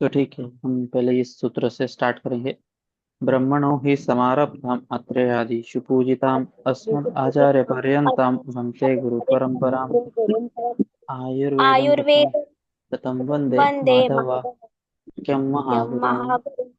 तो ठीक है, हम पहले इस सूत्र से स्टार्ट करेंगे। ब्रह्मणो हि समारब्धम् अत्रेयादिषु पूजिताम् अस्मद् आचार्य पर्यन्तां वन्दे गुरु परम्पराम्। आयुर्वेदं ततं आयुर्वेद ततं वन्दे वंदे माधवाख्यं मातरम महागुरुम्। महागुरु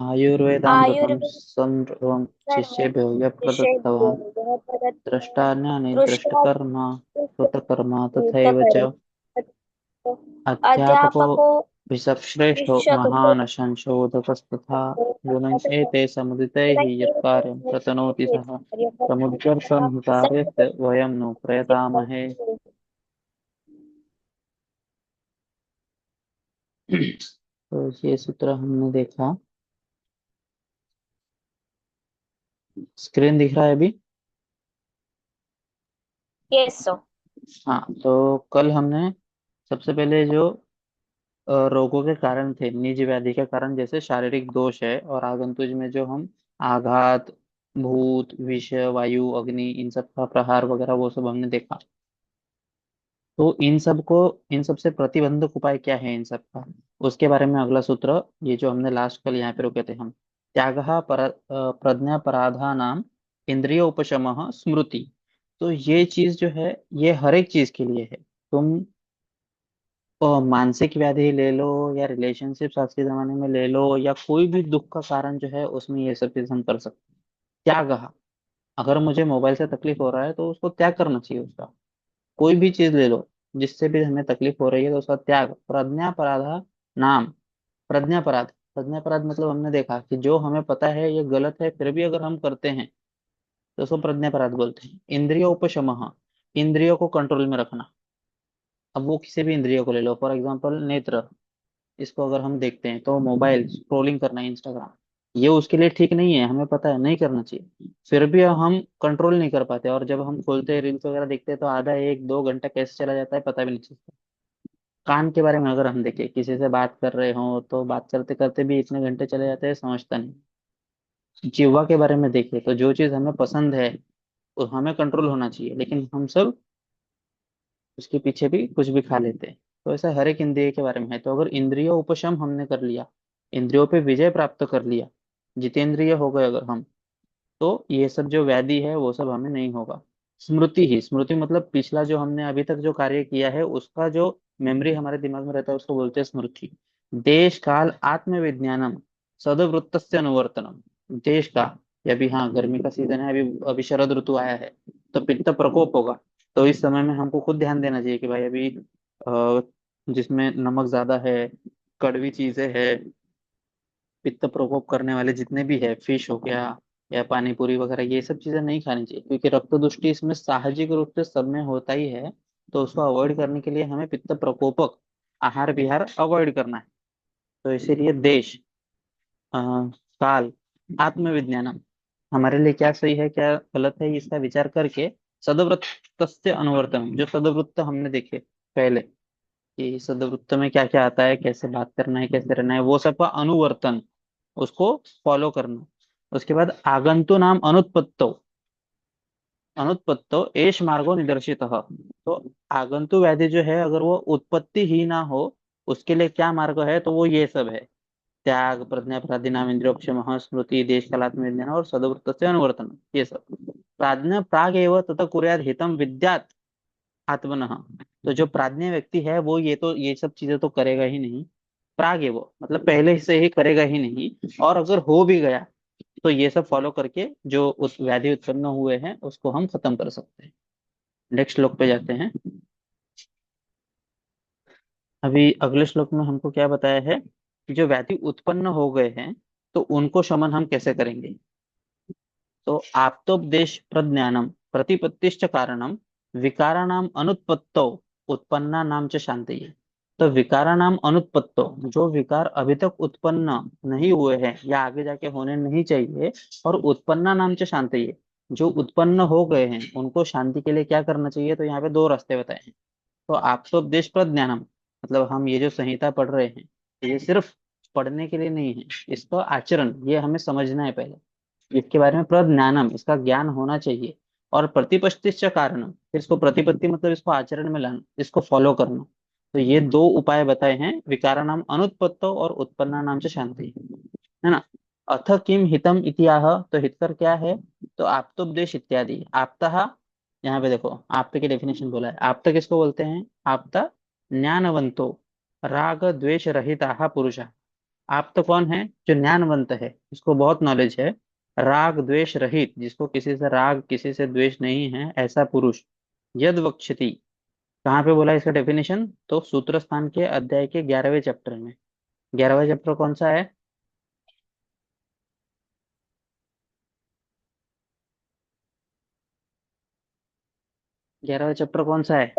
आयुर्वेदामृतं आयुर्वेद सर्वं सर्वं शिष्येभ्यो यः ऋषेभ्यो प्रदत्तवान्। यः द्रष्टा प्रदत्तवान् ज्ञानी दृष्टा दृष्टकर्मा कृतकर्मा तथैव च भूतकर्म अध्यापको अध्यापको विषश्रेष्ठो शिक्षकः महान् संशोधकस्तथा गुणैः एते समुदितैः यत्कार्यं प्रतनोति सः समुद्यर्थं हि कार्यस्य वयं नु प्रयतामहे। तो ये सूत्र हमने देखा। स्क्रीन दिख रहा है अभी? यस सो हाँ, तो कल हमने सबसे पहले जो रोगों के कारण थे, निज व्याधि के कारण, जैसे शारीरिक दोष है और आगंतुज में जो हम आघात, भूत, विष, वायु, अग्नि, इन सब का प्रहार वगैरह वो सब हमने देखा। तो इन सब से प्रतिबंधक उपाय क्या है इन सब का, उसके बारे में अगला सूत्र, ये जो हमने लास्ट कल यहाँ पे रुके थे हम। त्याग प्रज्ञापराधा नाम इंद्रिय उपशम स्मृति। तो ये चीज जो है, ये हर एक चीज के लिए है। तुम मानसिक व्याधि ले लो, या रिलेशनशिप आज के जमाने में ले लो, या कोई भी दुख का कारण जो है, उसमें ये सब चीज हम कर सकते हैं। त्याग, अगर मुझे मोबाइल से तकलीफ हो रहा है तो उसको त्याग करना चाहिए उसका। कोई भी चीज ले लो जिससे भी हमें तकलीफ हो रही है, तो उसका त्याग। प्रज्ञापराधा नाम, प्रज्ञापराध, प्रज्ञापराध मतलब हमने देखा कि जो हमें पता है ये गलत है फिर भी अगर हम करते हैं तो उसको प्रज्ञापराध बोलते हैं। इंद्रिय उपशमः, इंद्रियों को कंट्रोल में रखना। अब वो किसी भी इंद्रिय को ले लो, फॉर एग्जाम्पल नेत्र, इसको अगर हम देखते हैं तो मोबाइल स्क्रोलिंग करना, इंस्टाग्राम, ये उसके लिए ठीक नहीं है, हमें पता है नहीं करना चाहिए, फिर भी हम कंट्रोल नहीं कर पाते। और जब हम खोलते हैं रील्स वगैरह देखते हैं तो आधा एक दो घंटा कैसे चला जाता है पता भी नहीं चलता। कान के बारे में अगर हम देखें, किसी से बात कर रहे हो तो बात करते करते भी इतने घंटे चले जाते हैं, समझता नहीं। जिह्वा के बारे में देखें तो जो चीज हमें पसंद है वो हमें कंट्रोल होना चाहिए, लेकिन हम सब उसके पीछे भी कुछ भी खा लेते हैं। तो ऐसा हर एक इंद्रिय के बारे में है। तो अगर इंद्रिय उपशम हमने कर लिया, इंद्रियों पे विजय प्राप्त कर लिया, जितेंद्रिय हो गए अगर हम, तो ये सब जो व्याधि है वो सब हमें नहीं होगा। स्मृति ही, स्मृति मतलब पिछला जो हमने अभी तक जो कार्य किया है उसका जो मेमोरी हमारे दिमाग में रहता है उसको बोलते हैं स्मृति। देश काल आत्मविज्ञानम सदवृत्तस्य अनुवर्तनम। देश का, ये अभी, हाँ, गर्मी का सीजन है, अभी अभी शरद ऋतु आया है, तो पित्त प्रकोप होगा। तो इस समय में हमको खुद ध्यान देना चाहिए कि भाई अभी जिसमें नमक ज्यादा है, कड़वी चीजें है, पित्त प्रकोप करने वाले जितने भी है, फिश हो गया या पानी पूरी वगैरह, ये सब चीजें नहीं खानी चाहिए, क्योंकि रक्त दुष्टि इसमें साहजिक रूप से सब में होता ही है। तो उसको अवॉइड करने के लिए हमें पित्त प्रकोपक आहार विहार अवॉइड करना है। तो इसीलिए देश, अ, काल, आत्मविज्ञानम, हमारे लिए क्या सही है क्या गलत है इसका विचार करके, सदवृत्त अनुवर्तन, जो सदवृत्त हमने देखे पहले कि सदवृत्त में क्या क्या आता है, कैसे बात करना है, कैसे रहना है, वो सब का अनुवर्तन, उसको फॉलो करना। उसके बाद आगंतु नाम अनुत्पत्तो, अनुत्पत्तो एष मार्गो निदर्शित। तो आगंतु व्याधि जो है अगर वो उत्पत्ति ही ना हो, उसके लिए क्या मार्ग है, तो वो ये सब है। त्याग, प्रज्ञा, प्राधिनाम, इंद्रियोक्षम, स्मृति, देश कालात्म विज्ञान और सदवृत्त से अनुवर्तन, ये सब। प्राज्ञ प्राग एव ततः कुर्याद हितम विद्यात आत्मनः। तो जो प्राज्ञ व्यक्ति है वो ये तो ये सब चीजें तो करेगा ही नहीं। प्राग है वो मतलब पहले से ही करेगा ही नहीं। और अगर हो भी गया तो ये सब फॉलो करके जो उस व्याधि उत्पन्न हुए हैं उसको हम खत्म कर सकते हैं। नेक्स्ट श्लोक पे जाते हैं। अभी अगले श्लोक में हमको क्या बताया है कि जो व्याधि उत्पन्न हो गए हैं तो उनको शमन हम कैसे करेंगे। तो आप्तोपदेश प्रज्ञानम प्रतिपत्तिश्च कारणम विकाराणाम अनुत्पत्तो उत्पन्ना नाम च शांति। तो विकाराणाम अनुत्पत्तो, जो विकार अभी तक उत्पन्न नहीं हुए हैं या आगे जाके होने नहीं चाहिए, और उत्पन्ना नाम च शांति, जो उत्पन्न हो गए हैं उनको शांति के लिए क्या करना चाहिए। तो यहाँ पे दो रास्ते बताए हैं। तो आप्तोपदेश प्रज्ञानम मतलब हम ये जो संहिता पढ़ रहे हैं, ये सिर्फ पढ़ने के लिए नहीं है, इसका आचरण ये हमें समझना है पहले। इसके बारे में प्रज्ञानम, इसका ज्ञान होना चाहिए। और प्रतिपत्तिश्च कारण, फिर इसको प्रतिपत्ति मतलब इसको आचरण में लाना, इसको फॉलो करना। तो ये दो उपाय बताए हैं, विकाराणाम अनुत्पत्तो और उत्पन्नानाम च शांति, है ना। अथ किम हितम इतियाह, तो हितकर क्या है, तो आप्तोपदेश इत्यादि। आप्तः, यहाँ पे देखो आप्त की डेफिनेशन बोला है। आप्त किसको बोलते हैं? आप्त ज्ञानवंतो राग द्वेष रहिता पुरुष। आप्त कौन है? जो ज्ञानवंत है, जिसको बहुत नॉलेज है, राग द्वेष रहित, जिसको किसी से राग किसी से द्वेष नहीं है, ऐसा पुरुष। यद वक्षति, कहाँ पे बोला इसका डेफिनेशन? तो सूत्र स्थान के अध्याय के 11वें चैप्टर में। 11वां चैप्टर कौन सा है? 11वां चैप्टर कौन सा है?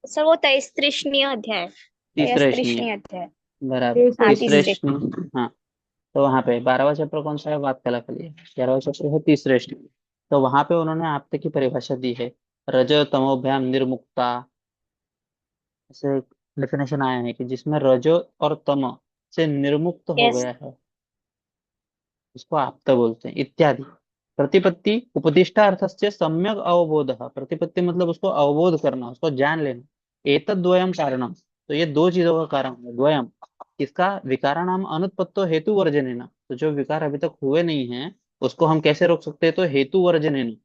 सर वो तैस्त्रिशीय अध्याय। तीसरे श्रेणी। तैस्त्रिशीय अध्याय। बराबर, हाँ तीसरे तीसरे। श्रेणी, हाँ। तो वहां पे 12वां चैप्टर कौन सा है? बात कला के लिए। 11वां चैप्टर है तीसरे श्रेणी। तो वहां पे उन्होंने आपते की परिभाषा दी है, रज तमोभ्याम निर्मुक्ता, ऐसे डेफिनेशन आया है कि जिसमें रजो और तम से निर्मुक्त हो यस। गया है, इसको आप्त बोलते हैं इत्यादि। प्रतिपत्ति उपदिष्टार्थस्य सम्यक अवबोध, प्रतिपत्ति मतलब उसको अवबोध करना, उसको जान लेना। एतद्वयम कारणम, तो ये दो चीजों का कारण है, द्वयम। इसका विकाराणाम अनुत्पत्तो हेतु वर्जनेना, तो जो विकार अभी तक हुए नहीं है उसको हम कैसे रोक सकते हैं? तो हेतु वर्जनेना।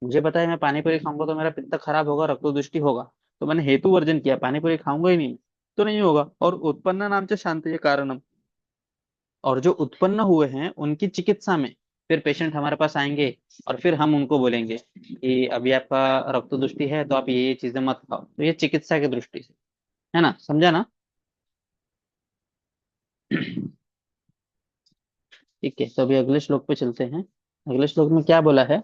मुझे पता है मैं पानी पूरी खाऊंगा तो मेरा पित्त खराब होगा, रक्त दृष्टि होगा, तो मैंने हेतु वर्जन किया, पानी पूरी खाऊंगा ही नहीं, तो नहीं होगा। और उत्पन्न नाम से शांति कारणम, और जो उत्पन्न हुए हैं उनकी चिकित्सा में, फिर पेशेंट हमारे पास आएंगे और फिर हम उनको बोलेंगे कि अभी आपका रक्त दुष्टि है तो आप ये चीजें मत खाओ, तो ये चिकित्सा की दृष्टि से, है ना, समझा ना? ठीक है, तो अभी अगले श्लोक पे चलते हैं। अगले श्लोक में क्या बोला है?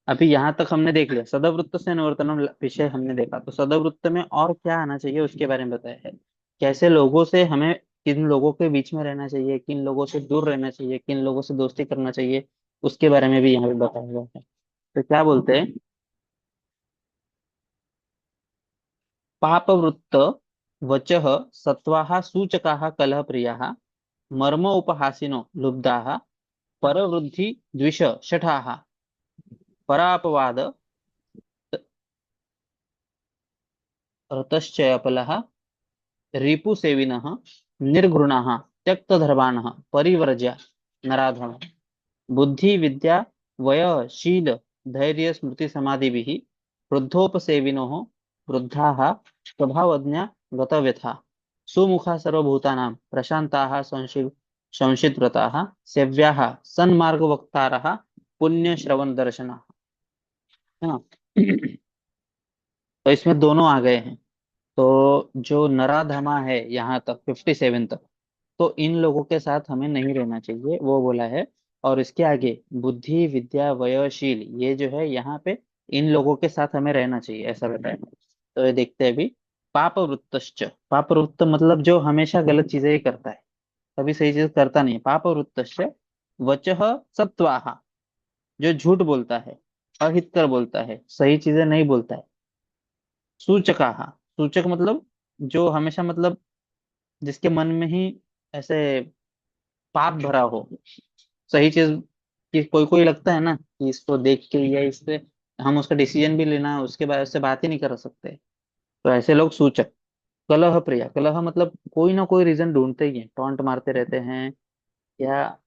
अभी यहाँ तक हमने देख लिया, सदवृत्त से निवर्तनम विषय हमने देखा, तो सदवृत्त में और क्या आना चाहिए उसके बारे में बताया है। कैसे लोगों से हमें, किन लोगों के बीच में रहना चाहिए, किन लोगों से दूर रहना चाहिए, किन लोगों से दोस्ती करना चाहिए, उसके बारे में भी यहाँ पे बताया गया है। तो क्या बोलते हैं? पापवृत्त वचः सत्वाः सूचकाः कलह प्रियाः मर्म उपहासिनो लुब्धाः परवृद्धि द्विष शठाः परापवाद रतश्चयपलः रिपुसेविनः निर्घृणाः त्यक्तधर्माणः परिवर्ज्य नराधमः बुद्धि विद्या वय शील धैर्य स्मृति समाधिभिः वृद्धोपसेविनोः वृद्धाः स्वभावज्ञा गतव्यथा सुमुखा सर्वभूतानां प्रशान्ताः संशितव्रताः सेव्याः सन्मार्गवक्तारः पुण्यश्रवण दर्शनाः, है ना। तो इसमें दोनों आ गए हैं। तो जो नराधमा है यहाँ तक 57 तक, तो इन लोगों के साथ हमें नहीं रहना चाहिए, वो बोला है। और इसके आगे बुद्धि विद्या वयशील, ये जो है यहाँ पे, इन लोगों के साथ हमें रहना चाहिए, ऐसा बताया। तो ये देखते हैं अभी। पाप वृत्तश्च, पाप वृत्त मतलब जो हमेशा गलत चीजें ही करता है, कभी सही चीज करता नहीं है। पाप वृत्तश्च वचः सत्वाहा, जो झूठ बोलता है, अहितकर बोलता है, सही चीजें नहीं बोलता है। सूचकाहा, सूचक मतलब जो हमेशा मतलब जिसके मन में ही ऐसे पाप भरा हो, सही चीज कि कोई कोई लगता है ना कि इसको देख के या इससे हम उसका डिसीजन भी लेना, उसके बाद उससे बात ही नहीं कर सकते, तो ऐसे लोग सूचक। कलह प्रिय, कलह मतलब कोई ना कोई रीजन ढूंढते ही हैं, टॉन्ट मारते रहते हैं, या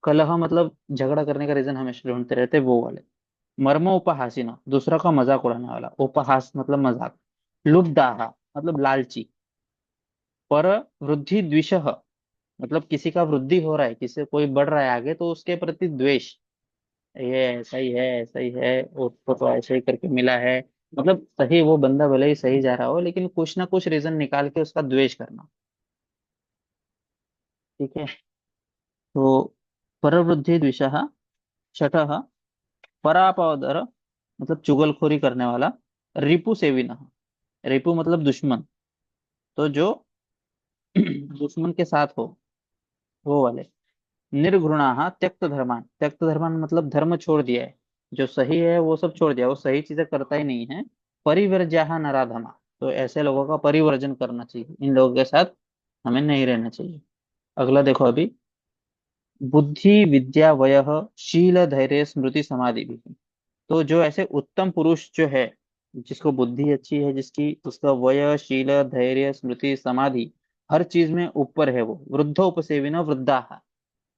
कलह मतलब झगड़ा करने का रीजन हमेशा ढूंढते रहते हैं, वो वाले। मर्म उपहासीना, दूसरा का मजाक उड़ाने वाला, उपहास मतलब मजाक। लुब्धाहा मतलब लालची। पर वृद्धि द्विषह, मतलब किसी का वृद्धि हो रहा है, किसी से कोई बढ़ रहा है आगे, तो उसके प्रति द्वेष, ये ऐसा ही है, ऐसा ही है, उसको तो ऐसे ही करके मिला है, मतलब सही वो बंदा भले ही सही जा रहा हो लेकिन कुछ ना कुछ रीजन निकाल के उसका द्वेष करना। ठीक है। तो परवृद्धि द्विषः छठः परापदर, मतलब चुगलखोरी करने वाला। रिपु सेविनः, रिपु मतलब दुश्मन, तो जो दुश्मन के साथ हो, वो वाले। निर्घृणाः त्यक्त धर्मान, त्यक्त धर्मान मतलब धर्म छोड़ दिया है, जो सही है वो सब छोड़ दिया, वो सही चीजें करता ही नहीं है। परिवर्ज्याः नराधमा, तो ऐसे लोगों का परिवर्जन करना चाहिए, इन लोगों के साथ हमें नहीं रहना चाहिए। अगला देखो अभी। बुद्धि विद्या वयः शील धैर्य स्मृति समाधि भी, तो जो ऐसे उत्तम पुरुष जो है, जिसको बुद्धि अच्छी है, जिसकी उसका वय शील धैर्य स्मृति समाधि हर चीज में ऊपर है, वो वृद्धोपसेविन वृद्धा,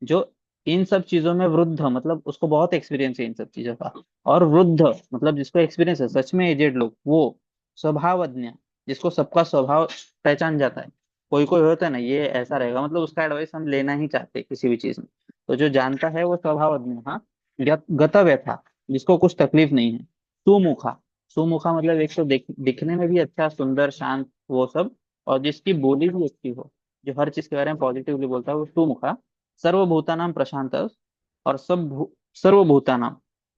जो इन सब चीजों में वृद्ध मतलब उसको बहुत एक्सपीरियंस है इन सब चीजों का, और वृद्ध मतलब जिसको एक्सपीरियंस है सच में, एजेड लोग वो स्वभावज्ञ, जिसको सबका स्वभाव पहचान जाता है। कोई कोई होता है ना, ये ऐसा रहेगा मतलब उसका एडवाइस हम लेना ही चाहते हैं किसी भी चीज में, तो जो जानता है वो स्वभावज्ञ। हाँ, गतव्यथा, जिसको कुछ तकलीफ नहीं है। सुमुखा, सुमुखा मतलब एक तो दिखने में भी अच्छा, सुंदर, शांत, वो सब, और जिसकी बोली भी अच्छी हो, जो हर चीज के बारे में पॉजिटिवली बोलता है, वो सुमुखा। सर्वभूतानां प्रशांत, और सर्वभूतानां,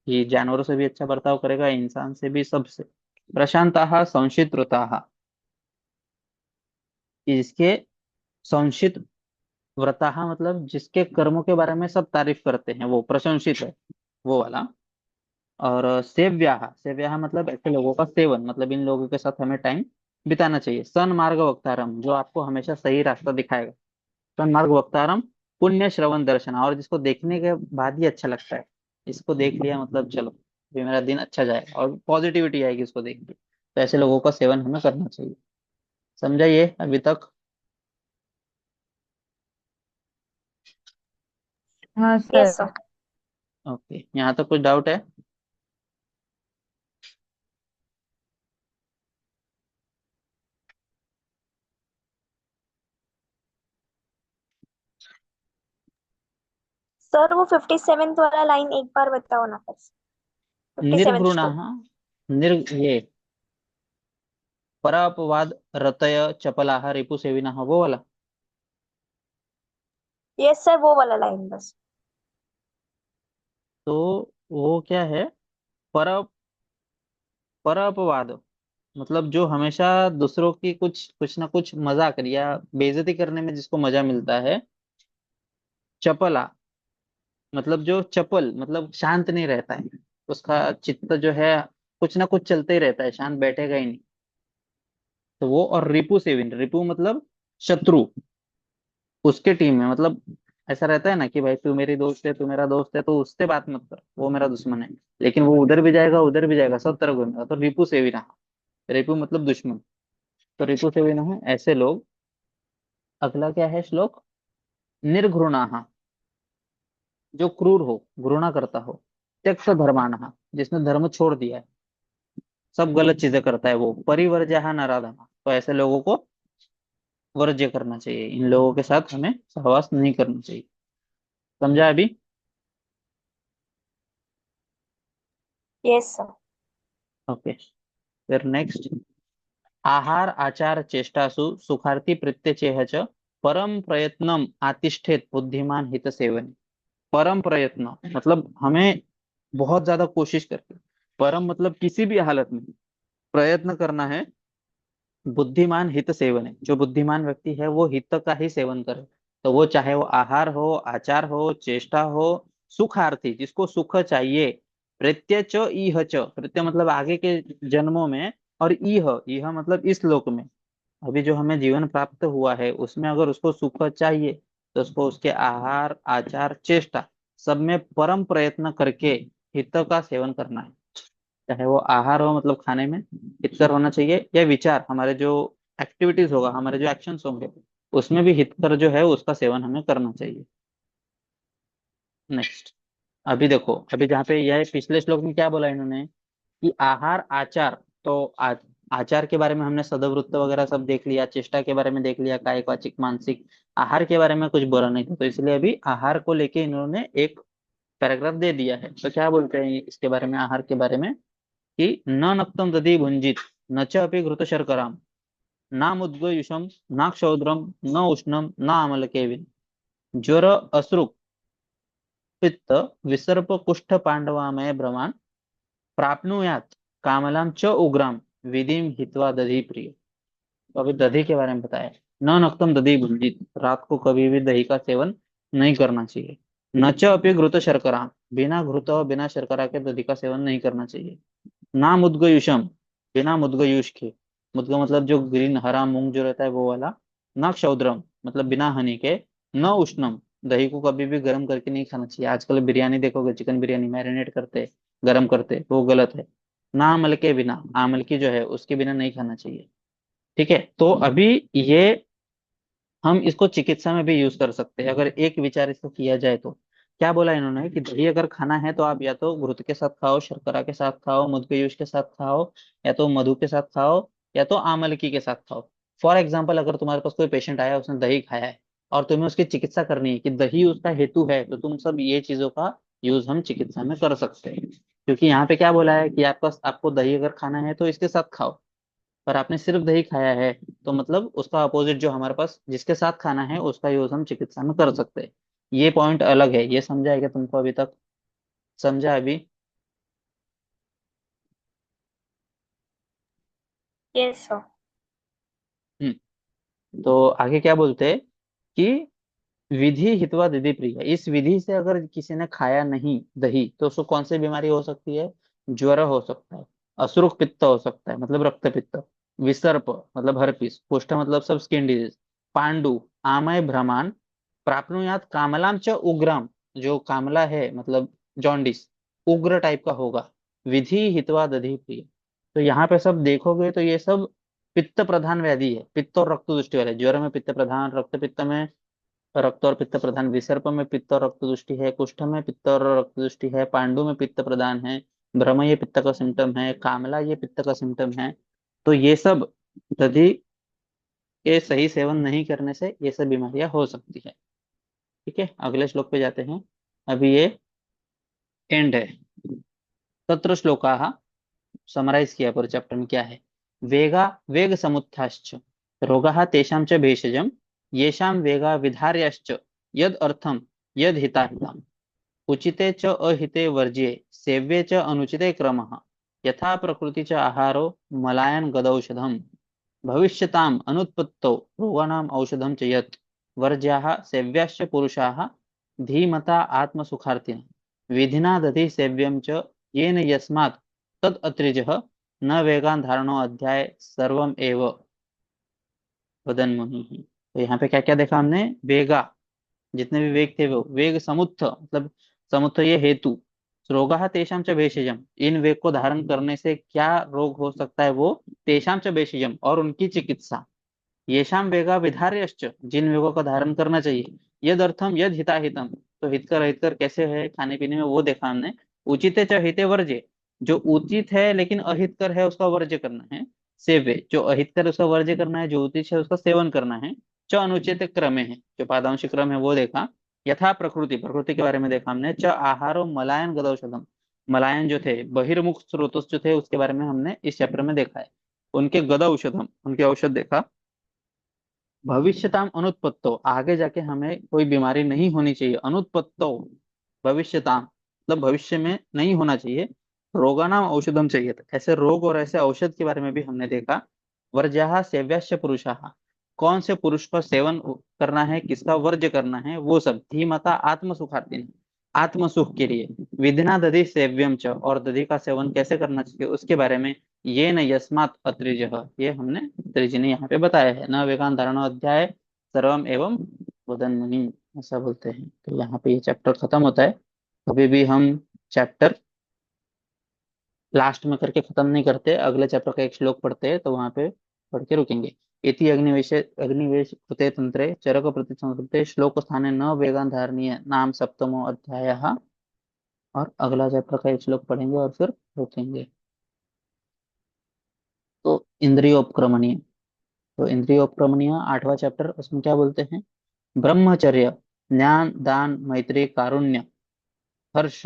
ये जानवरों से भी अच्छा बर्ताव करेगा, इंसान से भी, सबसे। प्रशांताः संशितव्रताः, इसके संशित व्रताः मतलब जिसके कर्मों के बारे में सब तारीफ करते हैं, वो प्रशंसित है, वो वाला। और सेव्याः, सेव्याः मतलब ऐसे लोगों का सेवन, मतलब इन लोगों के साथ हमें टाइम बिताना चाहिए। सन्मार्ग वक्तारम, जो आपको हमेशा सही रास्ता दिखाएगा। सन्मार्ग वक्तारम पुण्य श्रवण दर्शन, और जिसको देखने के बाद ही अच्छा लगता है, इसको देख लिया मतलब चलो भी मेरा दिन अच्छा जाएगा, और पॉजिटिविटी आएगी इसको देख के, तो ऐसे लोगों का सेवन हमें करना चाहिए। समझा ये अभी तक? हाँ यस सर। सर। ओके, यहाँ तक कुछ डाउट है? सर वो 57th वाला लाइन एक बार बताओ ना, बस। 57th निर्घृणा, श्लोक। ये परापवाद रतय चपलाह रिपु सेविनः, वो वाला। यस सर, वो वाला लाइन बस। तो वो क्या है? पर परापवाद मतलब जो हमेशा दूसरों की कुछ कुछ ना कुछ मजाक या बेइज्जती करने में जिसको मजा मिलता है। चपला मतलब जो चपल मतलब शांत नहीं रहता है, उसका चित्त जो है कुछ ना कुछ चलते ही रहता है, शांत बैठेगा ही नहीं, तो वो। और रिपु सेविन, रिपु मतलब शत्रु, उसके टीम में मतलब ऐसा रहता है ना कि भाई तू मेरी दोस्त है, तू मेरा दोस्त है, तो उससे बात मत कर, वो मेरा दुश्मन है। लेकिन वो उधर भी जाएगा, सब तरफ घूमेगा, तो रिपु सेविना। रिपु मतलब दुश्मन, तो रिपु सेविना है ऐसे लोग। अगला क्या है श्लोक? निर्घृणा, जो क्रूर हो, घृणा करता हो। त्यक्त धर्माणः, जिसने धर्म छोड़ दिया है, सब गलत चीजें करता है वो। परिवर्जः नराधम, तो ऐसे लोगों को वर्ज्य करना चाहिए, इन लोगों के साथ हमें सहवास नहीं करना चाहिए। समझा अभी? Yes sir. ओके, फिर नेक्स्ट। आहार आचार चेष्टासु सुखार्थी प्रत्यचेह च परम प्रयत्नम आतिष्ठेत बुद्धिमान हित सेवन। परम प्रयत्न मतलब हमें बहुत ज्यादा कोशिश करके, परम मतलब किसी भी हालत में प्रयत्न करना है। बुद्धिमान हित सेवन है, जो बुद्धिमान व्यक्ति है वो हित का ही सेवन करे, तो वो चाहे वो आहार हो, आचार हो, चेष्टा हो। सुखार्थी, जिसको सुख चाहिए। प्रत्यय च इह च, प्रत्यय मतलब आगे के जन्मों में, और इह, इह मतलब इस लोक में, अभी जो हमें जीवन प्राप्त हुआ है उसमें अगर उसको सुख चाहिए, तो उसको उसके आहार आचार चेष्टा सब में परम प्रयत्न करके हित का सेवन करना है। चाहे वो आहार हो मतलब खाने में हितकर होना चाहिए, या विचार हमारे जो एक्टिविटीज होगा, हमारे जो एक्शंस होंगे, उसमें भी हितकर जो है उसका सेवन हमें करना चाहिए। नेक्स्ट, अभी देखो, अभी जहाँ पे यह पिछले श्लोक में क्या बोला इन्होंने कि आहार आचार, तो आचार के बारे में हमने सदवृत्त वगैरह सब देख लिया, चेष्टा के बारे में देख लिया, कायिक वाचिक मानसिक। आहार के बारे में कुछ बोला नहीं था, तो इसलिए अभी आहार को लेके इन्होंने एक पैराग्राफ दे दिया है। तो क्या बोलते हैं इसके बारे में, आहार के बारे में, कि न नक्तं दधि भुंजित, न च अपि घृत शर्कराम, नामुद्गयुषम न क्षौद्रम न उष्णम न आमलकेविन, ज्वर अश्रु पित्त विसर्प कुष्ठ पांडवामय भ्रमान, प्राप्नुयात कामलाम च उग्राम, विधिम हित्वा दधि प्रिय। तो अभी दही के बारे में बताया। न नक्तम दधि भुंजित, रात को कभी भी दही का सेवन नहीं करना चाहिए। न च अपि घृत शर्करा, बिना घृत और बिना शर्करा के दही का सेवन नहीं करना चाहिए। ना मुद्गयुषम, बिना मुद्गयुष के, मुद्ग मतलब जो ग्रीन हरा मूंग जो रहता है वो वाला। ना क्षौद्रम मतलब बिना हनी के। न उष्णम, दही को कभी भी गर्म करके नहीं खाना चाहिए। आजकल बिरयानी देखोगे, चिकन बिरयानी मैरिनेट करते गर्म करते, वो गलत है। ना अमल के बिना, आमल की जो है उसके बिना नहीं खाना चाहिए। ठीक है, तो अभी ये हम इसको चिकित्सा में भी यूज कर सकते हैं, अगर एक विचार इसको किया जाए तो। क्या बोला इन्होंने कि दही अगर खाना है तो आप या तो घृत के साथ खाओ, शर्करा के साथ खाओ, मुदगयूश के साथ खाओ, या तो मधु के साथ खाओ, या तो आमलकी के साथ खाओ। फॉर एग्जाम्पल, अगर तुम्हारे पास कोई पेशेंट आया, उसने दही खाया है और तुम्हें उसकी चिकित्सा करनी है कि दही उसका हेतु है, तो तुम सब ये चीजों का यूज हम चिकित्सा में कर सकते हैं। क्योंकि यहाँ पे क्या बोला है कि आपको दही अगर खाना है तो इसके साथ खाओ, पर आपने सिर्फ दही खाया है, तो मतलब उसका अपोजिट जो हमारे पास जिसके साथ खाना है उसका यूज हम चिकित्सा में कर सकते हैं। ये पॉइंट अलग है, ये समझा है क्या तुमको अभी तक? समझा अभी? Yes sir. हम्म। तो आगे क्या बोलते हैं कि विधि हितवा विधि प्रिय, इस विधि से अगर किसी ने खाया नहीं दही तो उसको कौन सी बीमारी हो सकती है? ज्वर हो सकता है, असुरुख पित्त हो सकता है मतलब रक्त पित्त, विसर्प मतलब हर्पिस, कुष्ठ मतलब सब स्किन डिजीज, पांडु आमय भ्रमान, प्राप्नुयात कामलाम च उग्राम, जो कामला है मतलब जॉन्डिस, उग्र टाइप का होगा, विधि हितवा दधि प्रिय। तो यहाँ पे सब देखोगे तो ये सब पित्त प्रधान व्याधि है, पित्त और रक्त दृष्टि वाले। ज्वर में पित्त प्रधान, रक्त पित्त में रक्त और पित्त प्रधान, विसर्प में पित्त और रक्त दृष्टि है, कुष्ठ में पित्त और रक्त दृष्टि है, पांडु में पित्त प्रधान है, भ्रम ये पित्त का सिम्टम है, कामला ये पित्त का सिम्टम है। तो ये सब दधि के सही सेवन नहीं करने से ये सब बीमारियां हो सकती है। ठीक है, अगले श्लोक पे जाते हैं। अभी ये एंड है। तत्र श्लोकाः, समराइज किया पूरे चैप्टर में क्या है। वेगा वेग समुत्थाश्च, रोगाः तेषां च भेषजम्, येषां वेगा विधार्याश्च, यद अर्थम यद हिताहितम्, उचिते च अहिते वर्ज्ये, सेव्ये च अनुचिते क्रमः, यथा प्रकृति च आहारो मलायन गदौषधम्, भविष्यताम् अनुत्पत्तौ रोगाणाम् औषधं च यत्, वर्ज्याः सेव्याश्च पुरुषाः धीमता आत्मसुखार्थिनः, विधिना दधि सेव्यं च येन यस्मात् तद अत्रिजः, न वेगान धारणो अध्याय सर्वम एव वदन मुनि। तो यहाँ पे क्या क्या देखा हमने? वेगा, जितने भी वेग थे वो वेग समुत्थ मतलब समुत्थ ये हेतु, रोगा तेषाम च भेषजम, इन वेग को धारण करने से क्या रोग हो सकता है वो, तेषाम च भेषजम और उनकी चिकित्सा, येषाम वेगा विधार्यश्च, जिन वेगों का धारण करना चाहिए, यद अर्थम यद हिताहितम, तो हितकर अहितकर कैसे है खाने पीने में वो देखा हमने। उचित च हिते वर्ज्य, जो उचित है लेकिन अहितकर है उसका वर्ज्य करना है। सेव्य, जो अहितकर है उसका वर्ज्य करना है, जो उचित है उसका सेवन करना है। च अनुचित क्रम है, जो पादांशिक क्रम है वो देखा। यथा प्रकृति, प्रकृति के बारे में देखा हमने। च आहारो मलायन गदौषधम, मलायन जो थे बहिर्मुख स्रोत जो थे उसके बारे में हमने इस चैप्टर में देखा है। उनके गद औषधम, उनके औषध देखा। भविष्यताम अनुत्पत्तो, आगे जाके हमें कोई बीमारी नहीं होनी चाहिए। अनुत्पत्तो भविष्यताम मतलब भविष्य में नहीं होना चाहिए। रोगानाम औषधम चाहिए था, ऐसे रोग और ऐसे औषध के बारे में भी हमने देखा। वर्ज्याः सेव्याश्च पुरुषाः, कौन से पुरुष का सेवन करना है, किसका वर्ज्य करना है, वो सब। धीमता आत्म सुखार्थिन, आत्म सुख के लिए। विधिना दधि सेव्यम च, और दधि का सेवन कैसे करना चाहिए उसके बारे में। ये न यस्मात् अत्रिजः, ये हमने अत्रिज ने यहाँ पे बताया है। न वेगान धारणो अध्याय सर्वम एवं वदन मुनि, ऐसा बोलते हैं। तो यहाँ पे ये चैप्टर खत्म होता है। कभी भी हम चैप्टर लास्ट में करके खत्म नहीं करते, अगले चैप्टर का एक श्लोक पढ़ते हैं तो वहां पे पढ़ के रुकेंगे। इति अग्निवेश अग्निवेश कृते तंत्रे चरक प्रतिसंहृते श्लोक स्थाने न वेगान धारणीय नाम सप्तमो अध्याय। और अगला चैप्टर का एक श्लोक पढ़ेंगे और फिर रुकेंगे। तो इंद्रियोपक्रमणीय, तो इंद्रियोपक्रमणीय 8वां चैप्टर, उसमें क्या बोलते हैं। ब्रह्मचर्य, ज्ञान दान मैत्री कारुण्य, हर्ष,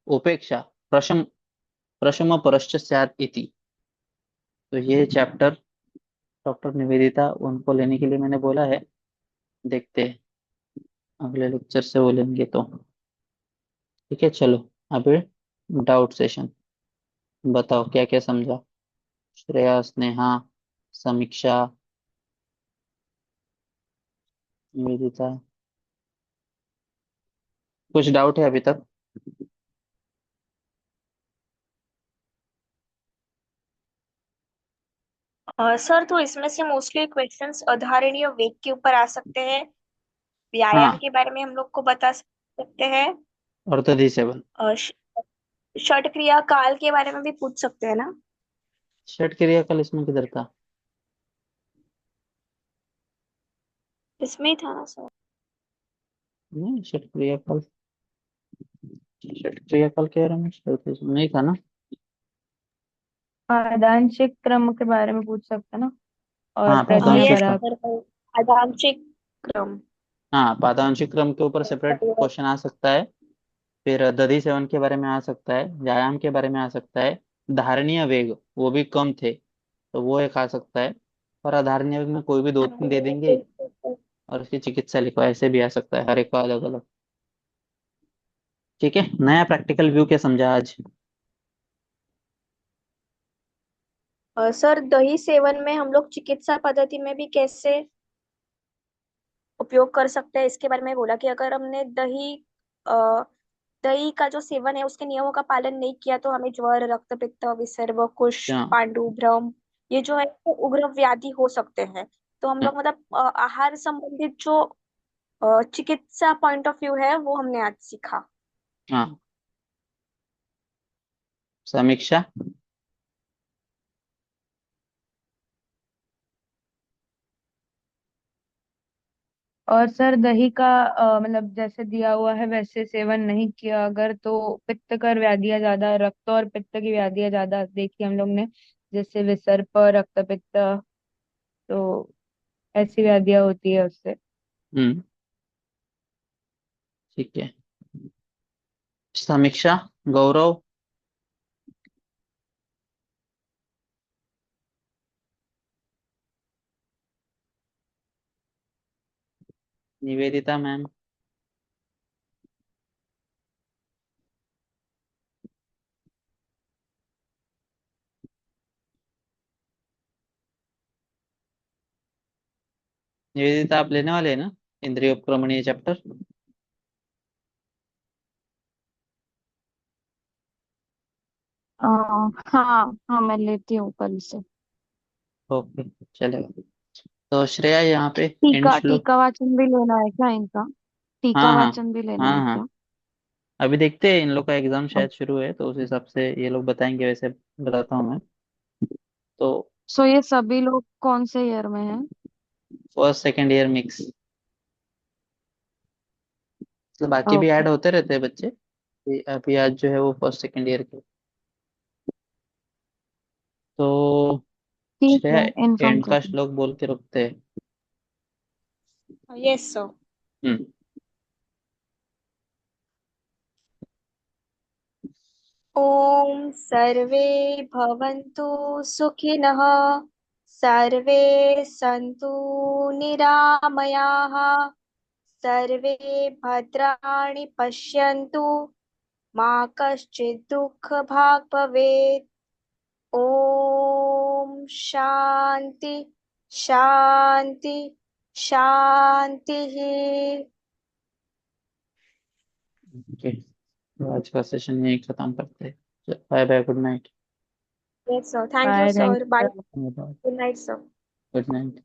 उपेक्षा, प्रशम प्रशम परश्च स्यात् इति। तो ये चैप्टर डॉक्टर निवेदिता उनको लेने के लिए मैंने बोला है। देखते हैं अगले लेक्चर से वो लेंगे तो। ठीक है, चलो अभी डाउट सेशन। बताओ क्या क्या समझा? श्रेया, स्नेहा, समीक्षा, निवेदिता, कुछ डाउट है अभी तक? सर तो इसमें से मोस्टली क्वेश्चंस अधारणीय वेग के ऊपर आ सकते हैं। व्यायाम हाँ, के बारे में हम लोग को बता सकते हैं। और दधि सेवन। षट क्रिया काल के बारे में भी पूछ सकते हैं ना? षट क्रियाकल इसमें किधर था? इसमें ही था ना सर? नहीं, षट क्रियाकल, षट क्रियाकल के बारे में इसमें नहीं था ना। आदांशिक क्रम के बारे में पूछ सकते हैं ना, और हाँ, हाँ, प्रज्ञा यस पादांशिक, पराग। सर। आदांशिक क्रम। हाँ पादांशिक क्रम के ऊपर सेपरेट क्वेश्चन आ सकता है। फिर दधि सेवन के बारे में आ सकता है, व्यायाम के बारे में आ सकता है, धारणीय वेग वो भी कम थे तो वो एक आ सकता है, और अधारणीय वेग में कोई भी दो तीन दे देंगे और उसकी चिकित्सा लिखो, ऐसे भी आ सकता है, हर एक का अलग अलग। ठीक है, नया प्रैक्टिकल व्यू क्या समझा आज? सर, दही सेवन में हम लोग चिकित्सा पद्धति में भी कैसे उपयोग कर सकते हैं इसके बारे में बोला कि अगर हमने अ, दही का जो सेवन है उसके नियमों का पालन नहीं किया तो हमें ज्वर, रक्त पित्त, विसर्ग, कुष्ठ, अच्छा। पांडु, भ्रम, ये जो है वो उग्र व्याधि हो सकते हैं। तो हम हाँ। लोग मतलब आहार संबंधित जो चिकित्सा पॉइंट ऑफ व्यू है वो हमने आज सीखा। हाँ, समीक्षा। और सर दही का मतलब जैसे दिया हुआ है वैसे सेवन नहीं किया अगर, तो पित्त कर व्याधियां ज्यादा, रक्त और पित्त की व्याधियां ज्यादा देखी हम लोग ने, जैसे विसर्प, रक्त पित्त, तो ऐसी व्याधियां होती है उससे। हम्म। ठीक है, समीक्षा। गौरव। निवेदिता मैम। निवेदिता, आप लेने वाले हैं ना इंद्रिय उपक्रमणीय चैप्टर? आ, हाँ हाँ, मैं लेती हूँ कल से। ओके, चलेगा। तो श्रेया यहाँ पे एंड टीका श्लोक। टीका वाचन भी लेना है क्या इनका? टीका हाँ हाँ। वाचन भी लेना है हाँ क्या? हाँ, अभी देखते हैं, इन लोग का एग्जाम ओ, शायद शुरू है तो उस हिसाब से ये लोग बताएंगे, वैसे बताता हूँ मैं। तो सो ये सभी लोग कौन से ईयर में हैं? फर्स्ट सेकेंड ईयर मिक्स, मतलब बाकी भी ओके, ऐड होते रहते हैं बच्चे। अभी आज जो है वो फर्स्ट सेकेंड ईयर के। तो ठीक श्रेया, है, इन्फॉर्म एंड कर का दूँ। श्लोक बोल के रखते हैं। Yes sir. हम्म। ओम सर्वे भवन्तु सुखिनः, सर्वे सन्तु निरामयाः, सर्वे भद्राणि पश्यन्तु, मा कश्चित् दुःखभाग् भवेत्। ओम शांति शांति शांति। ओके, तो आज का सेशन यही खत्म करते हैं। Bye bye, good night. Yes sir, thank you bye, thank sir, bye. You. Good night sir. Good night.